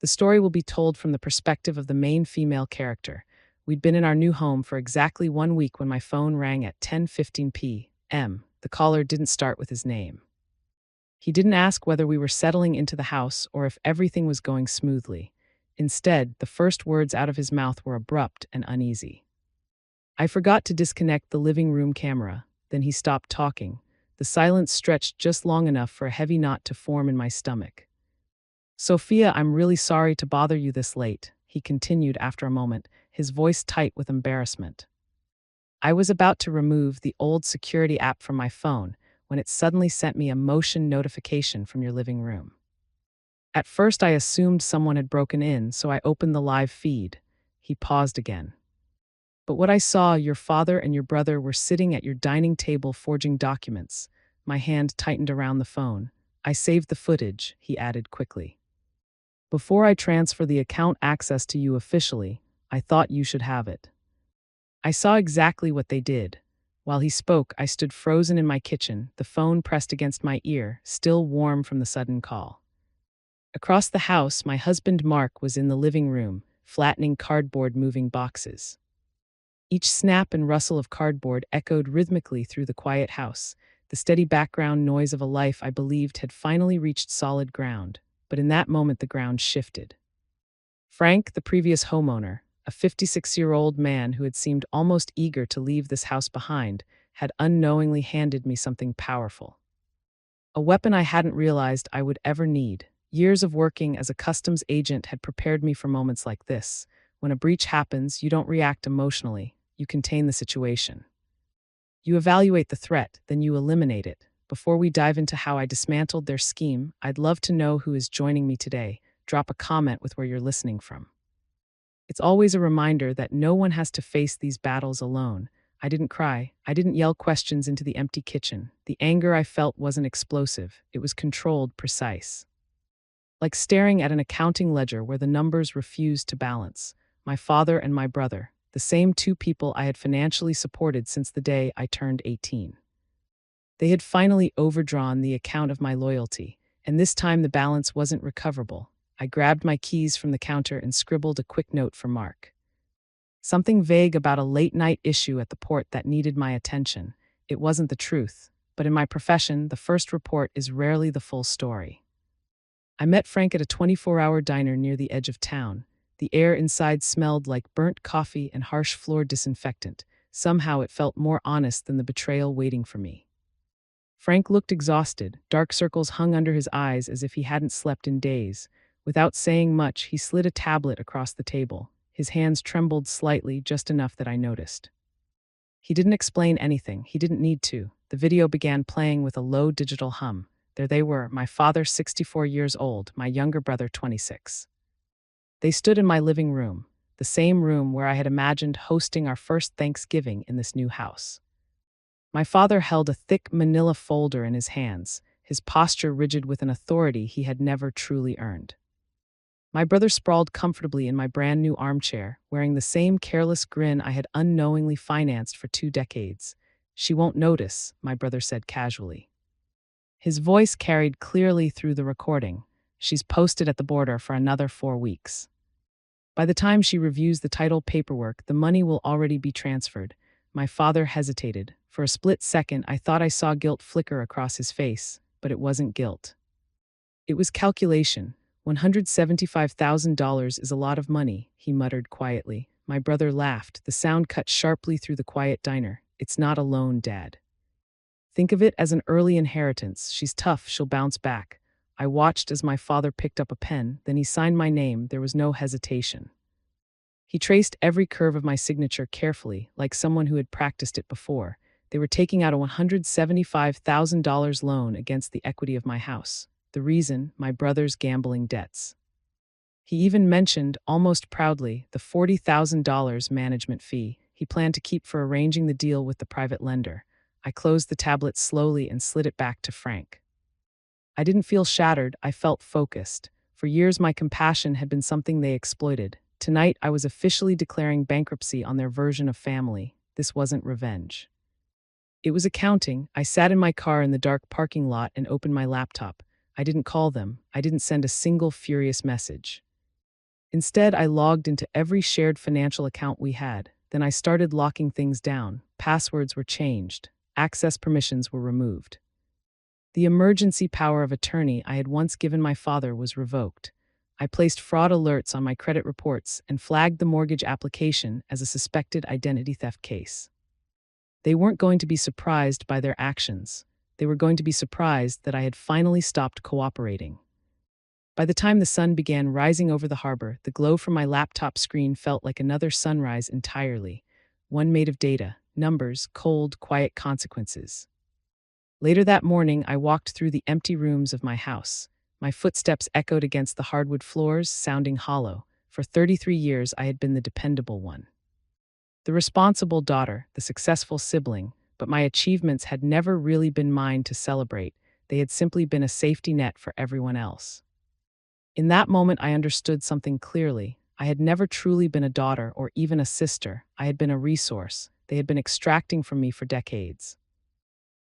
The story will be told from the perspective of the main female character. We'd been in our new home for exactly 1 week when my phone rang at 10:15 p.m. The caller didn't start with his name. He didn't ask whether we were settling into the house or if everything was going smoothly. Instead, the first words out of his mouth were abrupt and uneasy. I forgot to disconnect the living room camera. Then he stopped talking. The silence stretched just long enough for a heavy knot to form in my stomach. "Sophia, I'm really sorry to bother you this late," he continued after a moment, his voice tight with embarrassment. I was about to remove the old security app from my phone when it suddenly sent me a motion notification from your living room. At first I assumed someone had broken in, so I opened the live feed. He paused again. "But what I saw, your father and your brother were sitting at your dining table forging documents." My hand tightened around the phone. "I saved the footage," he added quickly. "Before I transfer the account access to you officially, I thought you should have it." I saw exactly what they did. While he spoke, I stood frozen in my kitchen, the phone pressed against my ear, still warm from the sudden call. Across the house, my husband Mark was in the living room, flattening cardboard moving boxes. Each snap and rustle of cardboard echoed rhythmically through the quiet house, the steady background noise of a life I believed had finally reached solid ground. But in that moment the ground shifted. Frank, the previous homeowner, a 56-year-old man who had seemed almost eager to leave this house behind, had unknowingly handed me something powerful. A weapon I hadn't realized I would ever need. Years of working as a customs agent had prepared me for moments like this. When a breach happens, you don't react emotionally, you contain the situation. You evaluate the threat, then you eliminate it. Before we dive into how I dismantled their scheme, I'd love to know who is joining me today. Drop a comment with where you're listening from. It's always a reminder that no one has to face these battles alone. I didn't cry. I didn't yell questions into the empty kitchen. The anger I felt wasn't explosive. It was controlled, precise. Like staring at an accounting ledger where the numbers refused to balance. My father and my brother, the same two people I had financially supported since the day I turned 18. They had finally overdrawn the account of my loyalty, and this time the balance wasn't recoverable. I grabbed my keys from the counter and scribbled a quick note for Mark. Something vague about a late-night issue at the port that needed my attention. It wasn't the truth, but in my profession, the first report is rarely the full story. I met Frank at a 24-hour diner near the edge of town. The air inside smelled like burnt coffee and harsh floor disinfectant. Somehow it felt more honest than the betrayal waiting for me. Frank looked exhausted. Dark circles hung under his eyes as if he hadn't slept in days. Without saying much, he slid a tablet across the table. His hands trembled slightly, just enough that I noticed. He didn't explain anything. He didn't need to. The video began playing with a low digital hum. There they were, my father 64 years old, my younger brother 26. They stood in my living room, the same room where I had imagined hosting our first Thanksgiving in this new house. My father held a thick manila folder in his hands, his posture rigid with an authority he had never truly earned. My brother sprawled comfortably in my brand new armchair, wearing the same careless grin I had unknowingly financed for 2 decades. "She won't notice," my brother said casually. His voice carried clearly through the recording. "She's posted at the border for another 4 weeks. By the time she reviews the title paperwork, the money will already be transferred." My father hesitated. For a split second, I thought I saw guilt flicker across his face, but it wasn't guilt. It was calculation. $175,000 is a lot of money, he muttered quietly. My brother laughed. The sound cut sharply through the quiet diner. "It's not a loan, Dad. Think of it as an early inheritance. She's tough, she'll bounce back." I watched as my father picked up a pen, then he signed my name. There was no hesitation. He traced every curve of my signature carefully, like someone who had practiced it before. They were taking out a $175,000 loan against the equity of my house. The reason, my brother's gambling debts. He even mentioned, almost proudly, the $40,000 management fee he planned to keep for arranging the deal with the private lender. I closed the tablet slowly and slid it back to Frank. I didn't feel shattered, I felt focused. For years my compassion had been something they exploited. Tonight I was officially declaring bankruptcy on their version of family. This wasn't revenge. It was accounting. I sat in my car in the dark parking lot and opened my laptop. I didn't call them. I didn't send a single furious message. Instead, I logged into every shared financial account we had. Then I started locking things down. Passwords were changed. Access permissions were removed. The emergency power of attorney I had once given my father was revoked. I placed fraud alerts on my credit reports and flagged the mortgage application as a suspected identity theft case. They weren't going to be surprised by their actions. They were going to be surprised that I had finally stopped cooperating. By the time the sun began rising over the harbor, the glow from my laptop screen felt like another sunrise entirely, one made of data, numbers, cold, quiet consequences. Later that morning, I walked through the empty rooms of my house. My footsteps echoed against the hardwood floors, sounding hollow. For 33 years, I had been the dependable one, the responsible daughter, the successful sibling, but my achievements had never really been mine to celebrate. They had simply been a safety net for everyone else. In that moment, I understood something clearly. I had never truly been a daughter or even a sister. I had been a resource. They had been extracting from me for decades.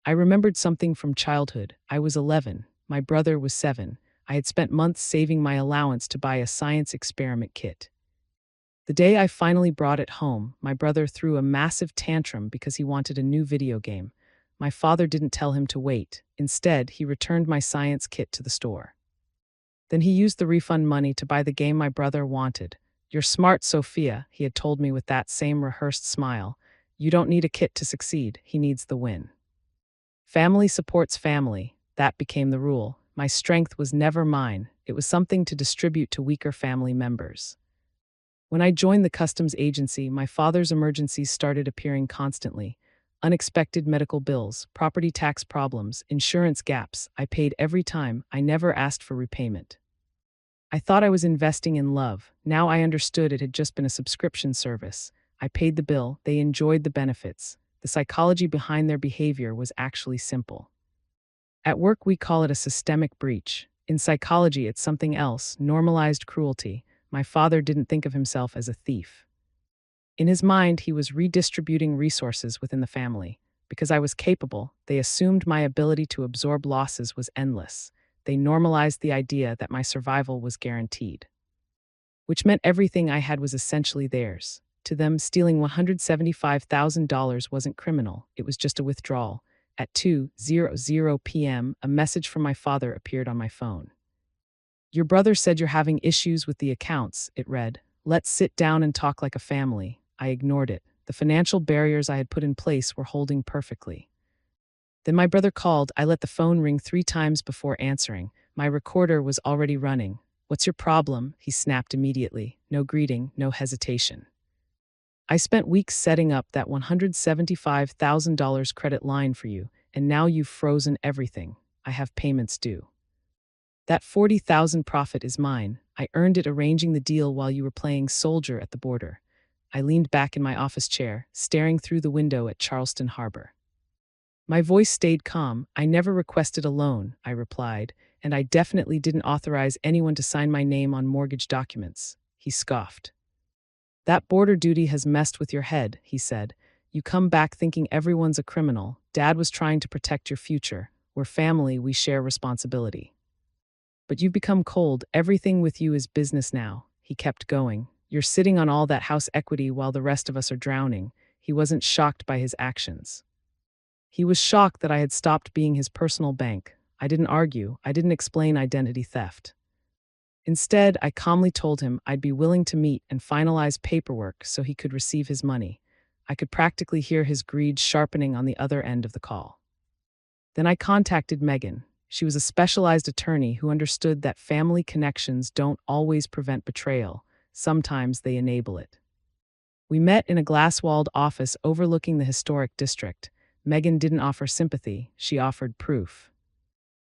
I remembered something from childhood. I was 11. My brother was 7. I had spent months saving my allowance to buy a science experiment kit. The day I finally brought it home, my brother threw a massive tantrum because he wanted a new video game. My father didn't tell him to wait. Instead, he returned my science kit to the store. Then he used the refund money to buy the game my brother wanted. "You're smart, Sophia," he had told me with that same rehearsed smile. "You don't need a kit to succeed, he needs the win." Family supports family. That became the rule. My strength was never mine. It was something to distribute to weaker family members. When I joined the customs agency, my father's emergencies started appearing constantly. Unexpected medical bills, property tax problems, insurance gaps. I paid every time. I never asked for repayment. I thought I was investing in love. Now I understood it had just been a subscription service. I paid the bill. They enjoyed the benefits. The psychology behind their behavior was actually simple. At work, we call it a systemic breach. In psychology, it's something else, normalized cruelty. My father didn't think of himself as a thief. In his mind, he was redistributing resources within the family. Because I was capable, they assumed my ability to absorb losses was endless. They normalized the idea that my survival was guaranteed, which meant everything I had was essentially theirs. To them, stealing $175,000 wasn't criminal, it was just a withdrawal. At 2:00 p.m., a message from my father appeared on my phone. "Your brother said you're having issues with the accounts," it read. "Let's sit down and talk like a family." I ignored it. The financial barriers I had put in place were holding perfectly. Then my brother called. I let the phone ring 3 times before answering. My recorder was already running. "What's your problem?" he snapped immediately. No greeting, no hesitation. "I spent weeks setting up that $175,000 credit line for you, and now you've frozen everything. I have payments due. That $40,000 profit is mine. I earned it arranging the deal while you were playing soldier at the border." I leaned back in my office chair, staring through the window at Charleston Harbor. My voice stayed calm. "I never requested a loan," I replied, "and I definitely didn't authorize anyone to sign my name on mortgage documents." He scoffed. "That border duty has messed with your head," he said. "You come back thinking everyone's a criminal. Dad was trying to protect your future. We're family, we share responsibility. But you've become cold. Everything with you is business now." He kept going. "You're sitting on all that house equity while the rest of us are drowning." He wasn't shocked by his actions. He was shocked that I had stopped being his personal bank. I didn't argue. I didn't explain identity theft. Instead, I calmly told him I'd be willing to meet and finalize paperwork so he could receive his money. I could practically hear his greed sharpening on the other end of the call. Then I contacted Megan. She was a specialized attorney who understood that family connections don't always prevent betrayal. Sometimes they enable it. We met in a glass-walled office overlooking the historic district. Megan didn't offer sympathy, she offered proof.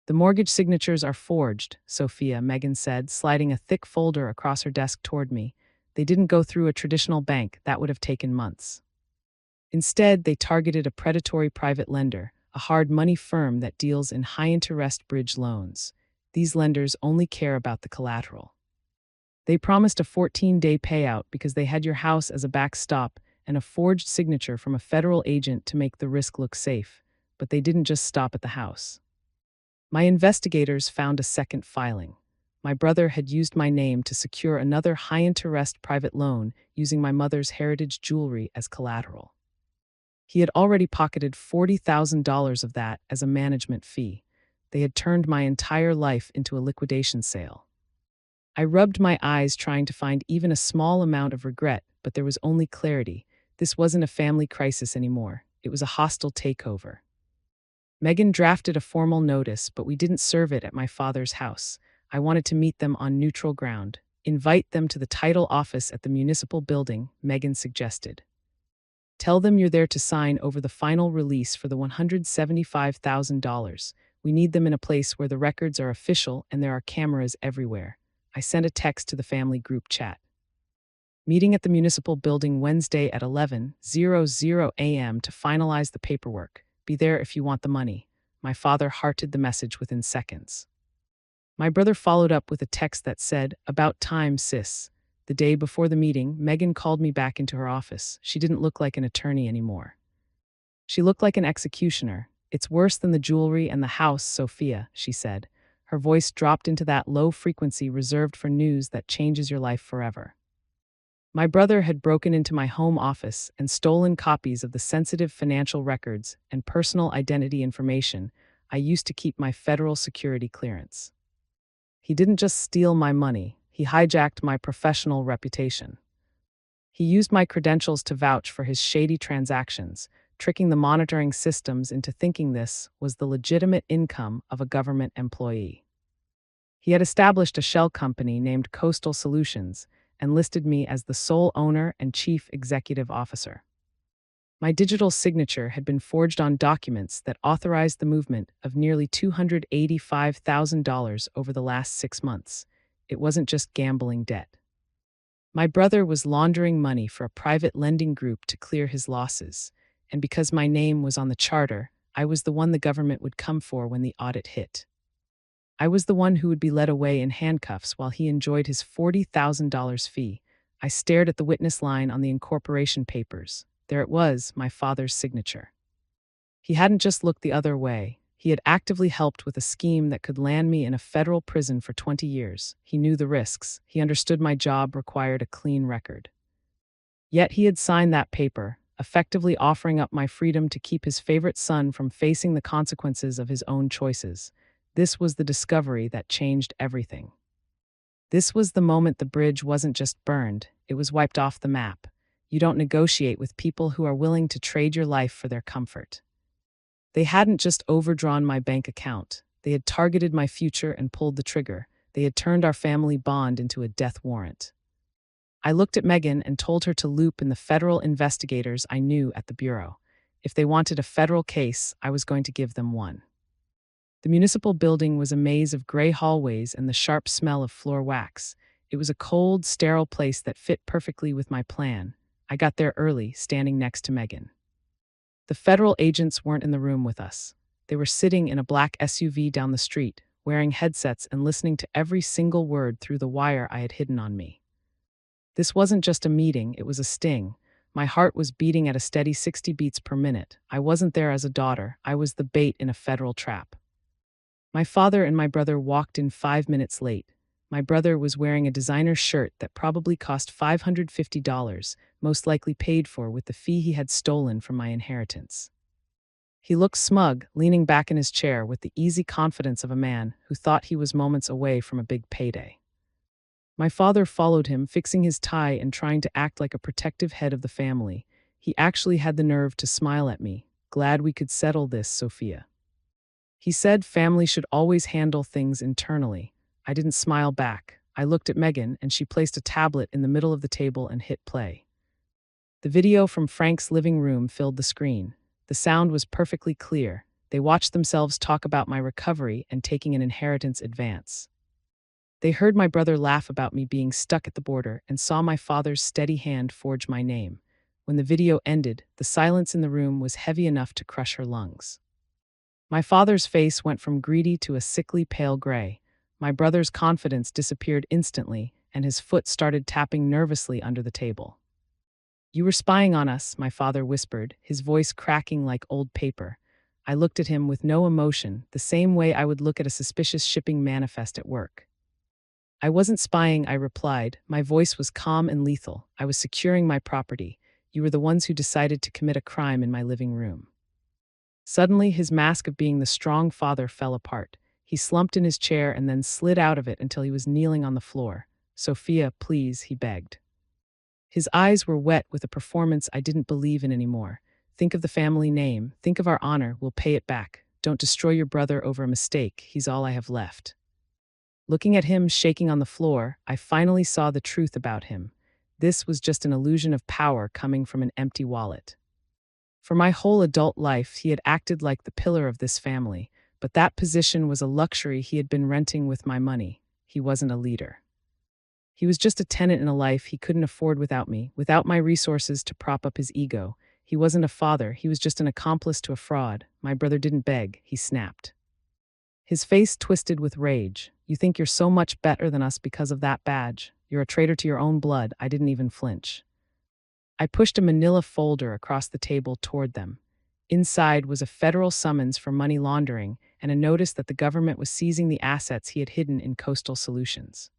"The mortgage signatures are forged," Sophia, Megan said, sliding a thick folder across her desk toward me. "They didn't go through a traditional bank, that would have taken months. Instead, they targeted a predatory private lender, a hard money firm that deals in high-interest bridge loans. These lenders only care about the collateral. They promised a 14-day payout because they had your house as a backstop and a forged signature from a federal agent to make the risk look safe. But they didn't just stop at the house. My investigators found a second filing. My brother had used my name to secure another high-interest private loan using my mother's heritage jewelry as collateral. He had already pocketed $40,000 of that as a management fee. They had turned my entire life into a liquidation sale. I rubbed my eyes trying to find even a small amount of regret, but there was only clarity. This wasn't a family crisis anymore. It was a hostile takeover. Megan drafted a formal notice, but we didn't serve it at my father's house. I wanted to meet them on neutral ground. Invite them to the title office at the municipal building, Megan suggested. Tell them you're there to sign over the final release for the $175,000. We need them in a place where the records are official and there are cameras everywhere. I sent a text to the family group chat. Meeting at the municipal building Wednesday at 11:00 a.m. to finalize the paperwork. Be there if you want the money. My father hearted the message within seconds. My brother followed up with a text that said, "About time, sis." The day before the meeting, Megan called me back into her office. She didn't look like an attorney anymore. She looked like an executioner. "It's worse than the jewelry and the house, Sophia," she said. Her voice dropped into that low frequency reserved for news that changes your life forever. My brother had broken into my home office and stolen copies of the sensitive financial records and personal identity information I used to keep my federal security clearance. He didn't just steal my money, he hijacked my professional reputation. He used my credentials to vouch for his shady transactions, tricking the monitoring systems into thinking this was the legitimate income of a government employee. He had established a shell company named Coastal Solutions and listed me as the sole owner and chief executive officer. My digital signature had been forged on documents that authorized the movement of nearly $285,000 over the last 6 months. It wasn't just gambling debt. My brother was laundering money for a private lending group to clear his losses, and because my name was on the charter, I was the one the government would come for when the audit hit. I was the one who would be led away in handcuffs while he enjoyed his $40,000 fee. I stared at the witness line on the incorporation papers. There it was, my father's signature. He hadn't just looked the other way. He had actively helped with a scheme that could land me in a federal prison for 20 years. He knew the risks. He understood my job required a clean record. Yet he had signed that paper, effectively offering up my freedom to keep his favorite son from facing the consequences of his own choices. This was the discovery that changed everything. This was the moment the bridge wasn't just burned, it was wiped off the map. You don't negotiate with people who are willing to trade your life for their comfort. They hadn't just overdrawn my bank account. They had targeted my future and pulled the trigger. They had turned our family bond into a death warrant. I looked at Megan and told her to loop in the federal investigators I knew at the Bureau. If they wanted a federal case, I was going to give them one. The municipal building was a maze of gray hallways and the sharp smell of floor wax. It was a cold, sterile place that fit perfectly with my plan. I got there early, standing next to Megan. The federal agents weren't in the room with us. They were sitting in a black SUV down the street, wearing headsets and listening to every single word through the wire I had hidden on me. This wasn't just a meeting, it was a sting. My heart was beating at a steady 60 beats per minute. I wasn't there as a daughter, I was the bait in a federal trap. My father and my brother walked in 5 minutes late. My brother was wearing a designer shirt that probably cost $550, most likely paid for with the fee he had stolen from my inheritance. He looked smug, leaning back in his chair with the easy confidence of a man who thought he was moments away from a big payday. My father followed him, fixing his tie and trying to act like a protective head of the family. He actually had the nerve to smile at me. "Glad we could settle this, Sophia." He said family should always handle things internally. I didn't smile back. I looked at Megan, and she placed a tablet in the middle of the table and hit play. The video from Frank's living room filled the screen. The sound was perfectly clear. They watched themselves talk about my recovery and taking an inheritance advance. They heard my brother laugh about me being stuck at the border and saw my father's steady hand forge my name. When the video ended, the silence in the room was heavy enough to crush her lungs. My father's face went from greedy to a sickly pale gray. My brother's confidence disappeared instantly, and his foot started tapping nervously under the table. "You were spying on us," my father whispered, his voice cracking like old paper. I looked at him with no emotion, the same way I would look at a suspicious shipping manifest at work. I wasn't spying, I replied. My voice was calm and lethal. I was securing my property. You were the ones who decided to commit a crime in my living room. Suddenly, his mask of being the strong father fell apart. He slumped in his chair and then slid out of it until he was kneeling on the floor. Sophia, please, he begged. His eyes were wet with a performance I didn't believe in anymore. Think of the family name. Think of our honor. We'll pay it back. Don't destroy your brother over a mistake. He's all I have left. Looking at him shaking on the floor, I finally saw the truth about him. This was just an illusion of power coming from an empty wallet. For my whole adult life, he had acted like the pillar of this family, but that position was a luxury he had been renting with my money. He wasn't a leader. He was just a tenant in a life he couldn't afford without me, without my resources to prop up his ego. He wasn't a father, he was just an accomplice to a fraud. My brother didn't beg, he snapped. His face twisted with rage. You think you're so much better than us because of that badge. You're a traitor to your own blood. I didn't even flinch. I pushed a manila folder across the table toward them. Inside was a federal summons for money laundering and a notice that the government was seizing the assets he had hidden in Coastal Solutions.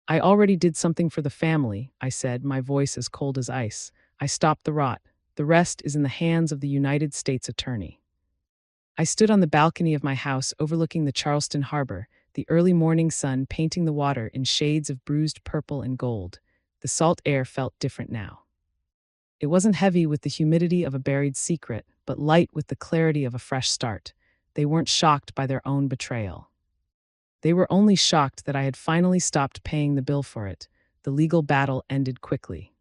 I already did something for the family, I said, my voice as cold as ice. I stopped the rot. The rest is in the hands of the United States Attorney. I stood on the balcony of my house overlooking the Charleston harbor, the early morning sun painting the water in shades of bruised purple and gold. The salt air felt different now. It wasn't heavy with the humidity of a buried secret, but light with the clarity of a fresh start. They weren't shocked by their own betrayal. They were only shocked that I had finally stopped paying the bill for it. The legal battle ended quickly.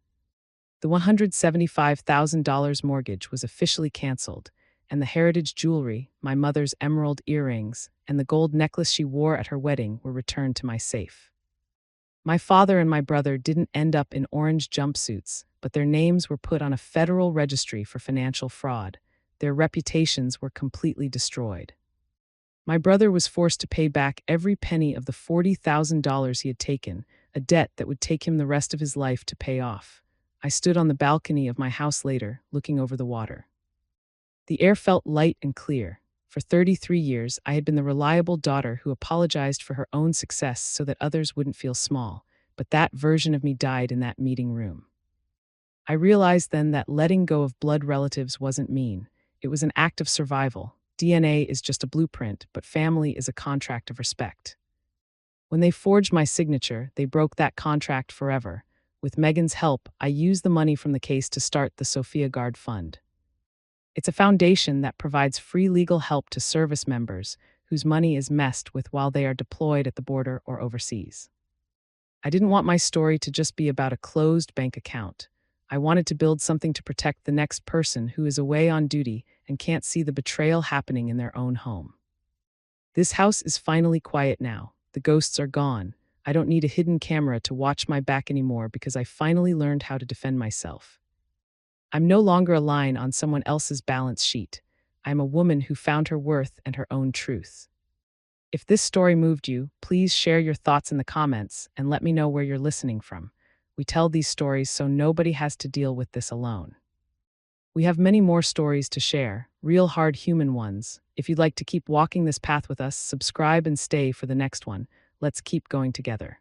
The $175,000 mortgage was officially canceled, and the heritage jewelry, my mother's emerald earrings, and the gold necklace she wore at her wedding were returned to my safe. My father and my brother didn't end up in orange jumpsuits, but their names were put on a federal registry for financial fraud. Their reputations were completely destroyed. My brother was forced to pay back every penny of the $40,000 he had taken, a debt that would take him the rest of his life to pay off. I stood on the balcony of my house later, looking over the water. The air felt light and clear. For 33 years, I had been the reliable daughter who apologized for her own success so that others wouldn't feel small, but that version of me died in that meeting room. I realized then that letting go of blood relatives wasn't mean. It was an act of survival. DNA is just a blueprint, but family is a contract of respect. When they forged my signature, they broke that contract forever. With Megan's help, I used the money from the case to start the Sophia Guard Fund. It's a foundation that provides free legal help to service members whose money is messed with while they are deployed at the border or overseas. I didn't want my story to just be about a closed bank account. I wanted to build something to protect the next person who is away on duty and can't see the betrayal happening in their own home. This house is finally quiet now. The ghosts are gone. I don't need a hidden camera to watch my back anymore because I finally learned how to defend myself. I'm no longer a line on someone else's balance sheet. I'm a woman who found her worth and her own truth. If this story moved you, please share your thoughts in the comments and let me know where you're listening from. We tell these stories so nobody has to deal with this alone. We have many more stories to share, real hard human ones. If you'd like to keep walking this path with us, subscribe and stay for the next one. Let's keep going together.